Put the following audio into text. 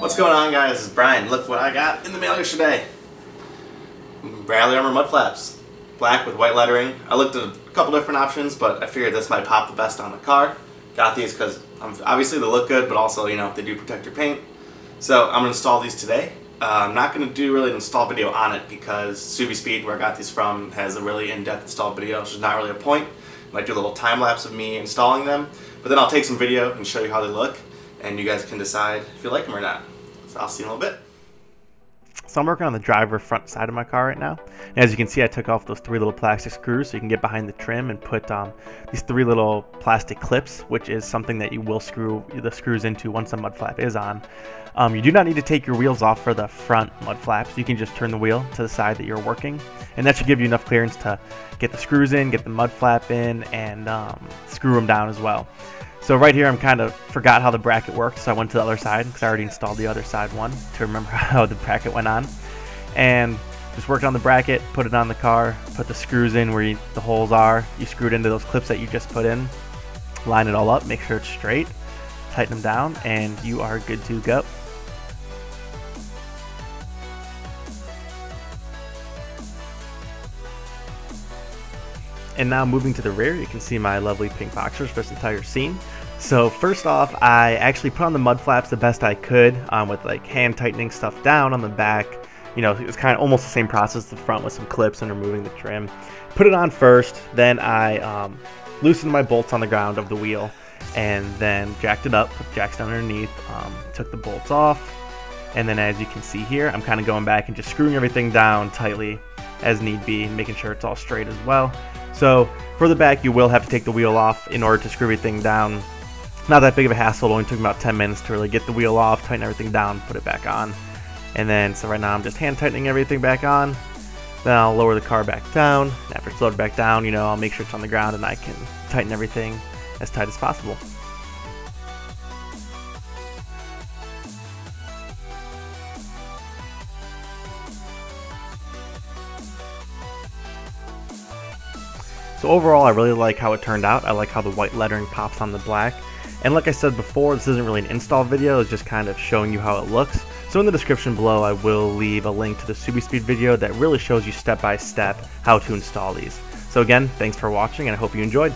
What's going on, guys? This is Brian. Look what I got in the mail yesterday. Bradley Armor Mudflaps. Black with white lettering. I looked at a couple different options, but I figured this might pop the best on the car. Got these because obviously they look good, but also, you know, they do protect your paint. So I'm going to install these today. I'm not going to do really an install video on it because SubiSpeed, where I got these from, has a really in-depth install video, which is not really a point. I might do a little time lapse of me installing them, but then I'll take some video and show you how they look, and you guys can decide if you like them or not. So I'll see you in a little bit. So I'm working on the driver front side of my car right now. And as you can see, I took off those 3 little plastic screws so you can get behind the trim and put these 3 little plastic clips, which is something that you will screw the screws into once the mud flap is on. You do not need to take your wheels off for the front mud flaps. You can just turn the wheel to the side that you're working, and that should give you enough clearance to get the screws in, get the mud flap in, and screw them down as well. So right here, I'm kind of forgot how the bracket worked, so I went to the other side because I already installed the other side one to remember how the bracket went on. And just worked on the bracket, put it on the car, put the screws in where the holes are. You screw it into those clips that you just put in, line it all up, make sure it's straight, tighten them down, and you are good to go. And now moving to the rear, you can see my lovely pink boxers for this entire scene. So first off, I actually put on the mud flaps the best I could with like hand tightening stuff down on the back. You know, it was kind of almost the same process as the front with some clips and removing the trim. Put it on first, then I loosened my bolts on the ground of the wheel and then jacked it up, put jacks down underneath, took the bolts off. And then as you can see here, I'm kind of going back and just screwing everything down tightly as need be, making sure it's all straight as well. So for the back, you will have to take the wheel off in order to screw everything down. Not that big of a hassle. It only took about 10 minutes to really get the wheel off, tighten everything down, put it back on. And then, so right now I'm just hand tightening everything back on. Then I'll lower the car back down. And after it's lowered back down, you know, I'll make sure it's on the ground and I can tighten everything as tight as possible. So overall, I really like how it turned out. I like how the white lettering pops on the black. And like I said before, this isn't really an install video, it's just kind of showing you how it looks. So in the description below, I will leave a link to the SubiSpeed video that really shows you step by step how to install these. So again, thanks for watching and I hope you enjoyed.